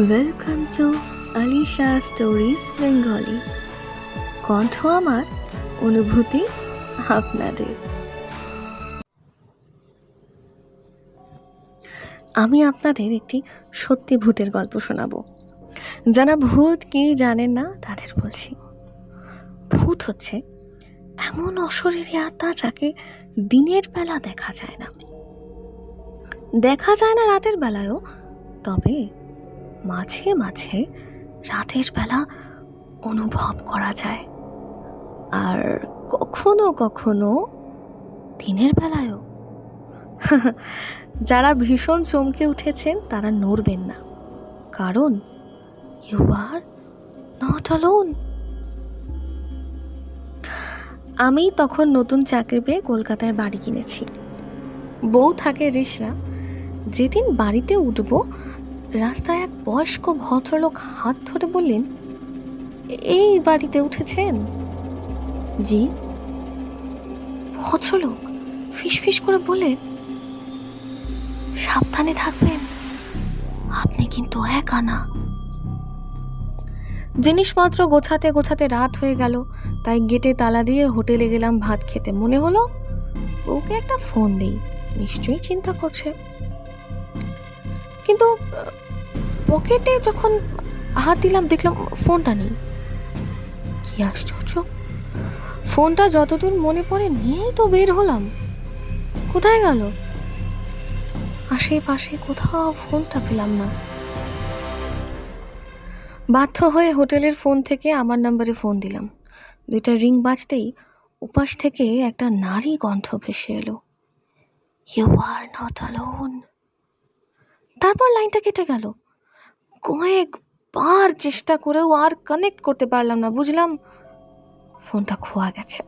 Welcome to Alisha stories Bengali. কণ্ঠ আমার, অনুভূতি আপনাদের। আমি আপনাদের একটি সত্যি ভূতের গল্প শোনাবো। যারা ভূত কি জানেন না তাদের বলছি। ভূত হচ্ছে এমন অশরীরী আত্মা যাকে দিনের বেলা দেখা যায় না রাতের বেলায়ও, তবে মাঝে মাঝে রাতের বেলা অনুভব করা যায়, আর কখনো কখনো দিনের বেলায়ও। যারা ভীষণ চমকে উঠেছেন তারা নড়বেন না, কারণ ইউ আর নট অ্যালোন। আমি তখন নতুন চাকরি পেয়ে কলকাতায় বাড়ি কিনেছি। বউ থাকে রিসরা। যেদিন বাড়িতে উঠব, রাস্তায় এক বয়স্ক ভদ্রলোক হাত ধরে বললেন, এই বাড়িতে উঠেছেন? জি। ভদ্রলোক ফিসফিস করে বলে, সাবধানে থাকবেন, আপনি কিন্তু একা না। জিনিসপত্র গোছাতে গোছাতে রাত হয়ে গেল, তাই গেটে তালা দিয়ে হোটেলে গেলাম ভাত খেতে। মনে হলো ওকে একটা ফোন দেই, নিশ্চয়ই চিন্তা করছে। কিন্তু পকেটে যখন হাত দিলাম দেখলাম ফোনটা নেই। কি আশ্চর্য, ফোনটা যতদূর মনে পড়ে নিয়েই তো বের হলাম। কোথায় গেল? আশেপাশে কোথাও ফোনটা পেলাম না। বাধ্য হয়ে হোটেলের ফোন থেকে আমার নাম্বারে ফোন দিলাম। 2টা রিং বাজতেই উপাস থেকে একটা নারী কণ্ঠ ভেসে এলো, ইউ আর নট অ্যালোন। তারপর লাইনটা কেটে গেল। কয়েকবার চেষ্টা করেও আর কানেক্ট করতে পারলাম না। বুঝলাম ফোনটা খোয়া গেছে।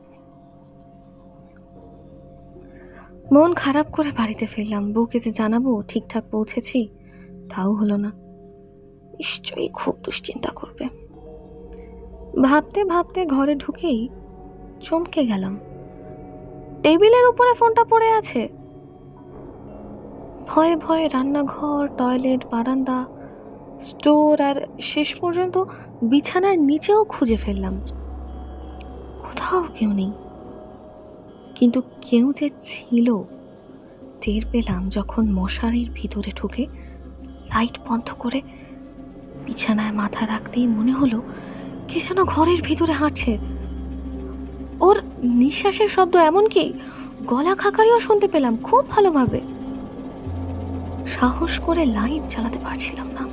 মন খারাপ করে বাড়িতে ফিরলাম। বউকে যে জানাবো ঠিকঠাক পৌঁছেছি, তাও হলো না। নিশ্চয়ই খুব দুশ্চিন্তা করবে। ভাবতে ভাবতে ঘরে ঢুকেই চমকে গেলাম, টেবিলের উপরে ফোনটা পড়ে আছে। ভয়ে ভয়ে রান্নাঘর, টয়লেট, বারান্দা, স্টোর আর শেষ পর্যন্ত বিছানার নিচেও খুঁজে ফেললাম। কোথাও কেউ নেই। কিন্তু কেউ যে ছিল টের পেলাম যখন মশারির ভিতরে ঢুকে লাইট বন্ধ করে বিছানায় মাথা রাখতেই মনে হলো কে যেন ঘরের ভিতরে হাঁটছে। ওর নিঃশ্বাসের শব্দ, এমনকি গলা খাকারিও শুনতে পেলাম খুব ভালোভাবে। সাহস করে লাইট জ্বালাতে পারছিলাম না।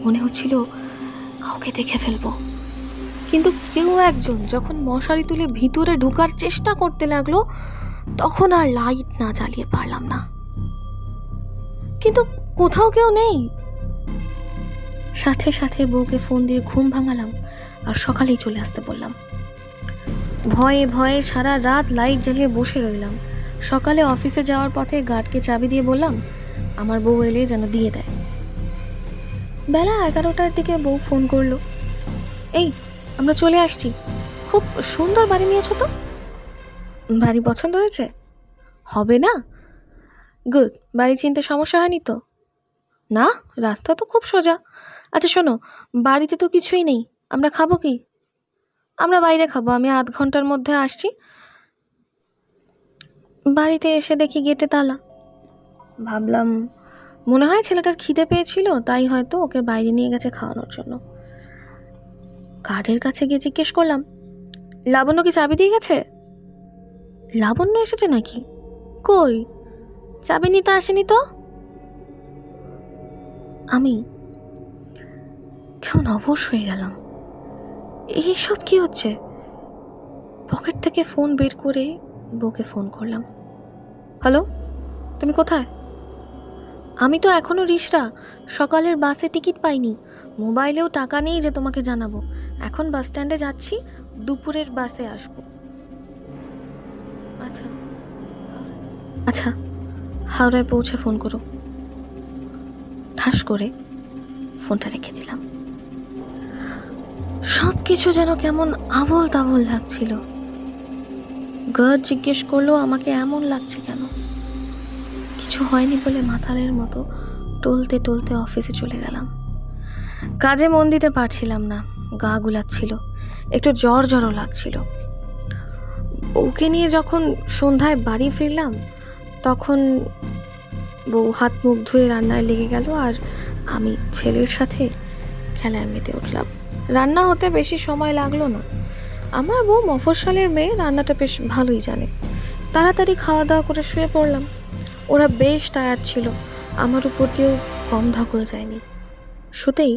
মনে হচ্ছিল কাউকে দেখে ফেলবো। কিন্তু কেউ একজন যখন মশারি তুলে ভিতরে ঢোকার চেষ্টা করতে লাগলো, তখন আর লাইট না জ্বালিয়ে পারলাম না। কিন্তু কোথাও কেউ নেই। সাথে সাথে বউকে ফোন দিয়ে ঘুম ভাঙালাম আর সকালেই চলে আসতে বললাম। ভয়ে ভয়ে সারা রাত লাইট জ্বালিয়ে বসে রইলাম। সকালে অফিসে যাওয়ার পথে গার্ডকে চাবি দিয়ে বললাম আমার বউ এলে যেন দিয়ে দেয়। বেলা 11টার দিকে বউ ফোন করলো, এই আমরা চলে আসছি, খুব সুন্দর বাড়ি নিয়েছো তো। বাড়ি পছন্দ হয়েছে? হবে না? গুড। বাড়ি চিনতে সমস্যা হয়নি তো? না, রাস্তা তো খুব সোজা। আচ্ছা শোনো, বাড়িতে তো কিছুই নেই, আমরা খাবো কি? আমরা বাইরে খাবো, আমি আধ ঘন্টার মধ্যে আসছি। বাড়িতে এসে দেখি গেটে তালা। ভাবলাম মনে হয় ছেলেটার খিদে পেয়েছিল, তাই হয়তো ওকে বাইরে নিয়ে গেছে খাওয়ানোর জন্য। গার্ডের কাছে গিয়ে জিজ্ঞেস করলাম, লাবণ্য কি চাবি দিয়ে গেছে? লাবণ্য এসেছে নাকি? কই, চাবি নিতে আসেনি তো। আমি কেমন অবশ হয়ে গেলাম। এইসব কি হচ্ছে? পকেট থেকে ফোন বের করে বউকে ফোন করলাম। হ্যালো, তুমি কোথায়? আমি তো এখনো রিসরা, সকালের বাসে টিকিট পাইনি, মোবাইলেও টাকা নেই যে তোমাকে জানাবো। এখন বাস স্ট্যান্ডে যাচ্ছি, দুপুরের বাসে আসবো। আচ্ছা আচ্ছা, হাওড়ায় পৌঁছে ফোন করো। ঠাস করে ফোনটা রেখে দিলাম। সব কিছু যেন কেমন আবোল তাবোল লাগছিল। গার্ড জিজ্ঞেস করলো আমাকে এমন লাগছে কেন। কিছু হয়নি বলে মাথালের মতো টলতে টলতে অফিসে চলে গেলাম। কাজে মন দিতে পারছিলাম না, গা গুলাচ্ছিল, একটু জ্বর জ্বরও লাগছিল। বউকে নিয়ে যখন সন্ধ্যায় বাড়ি ফিরলাম তখন বউ হাত মুখ ধুয়ে রান্নায় লেগে গেল, আর আমি ছেলের সাথে খেলায় মেতে উঠলাম। রান্না হতে বেশি সময় লাগলো না। আমার বউ মফস্বলের মেয়ে, রান্নাটা বেশ ভালোই জানে। তাড়াতাড়ি খাওয়া দাওয়া করে শুয়ে পড়লাম। ওরা বেশ টায়ার্ড ছিল, আমার উপর দিয়েও কম ধকল যায়নি। শুতেই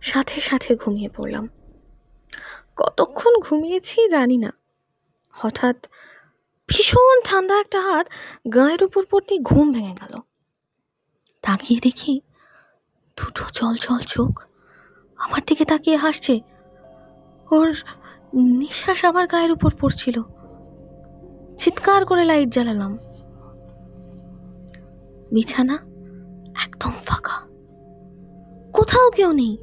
সাথে সাথে ঘুমিয়ে পড়লাম। কতক্ষণ ঘুমিয়েছি জানি না। হঠাৎ ভীষণ ঠান্ডা একটা হাত গায়ের উপর পড়তেই ঘুম ভেঙে গেল। তাকিয়ে দেখি দুটো জল জল চোখ আমার দিকে তাকিয়ে হাসছে। ওর নিঃশ্বাস আমার গায়ের উপর পড়ছিল। চিৎকার করে লাইট জ্বালালাম। বিছানা একদম ফাঁকা, কোথাও কেউ নেই।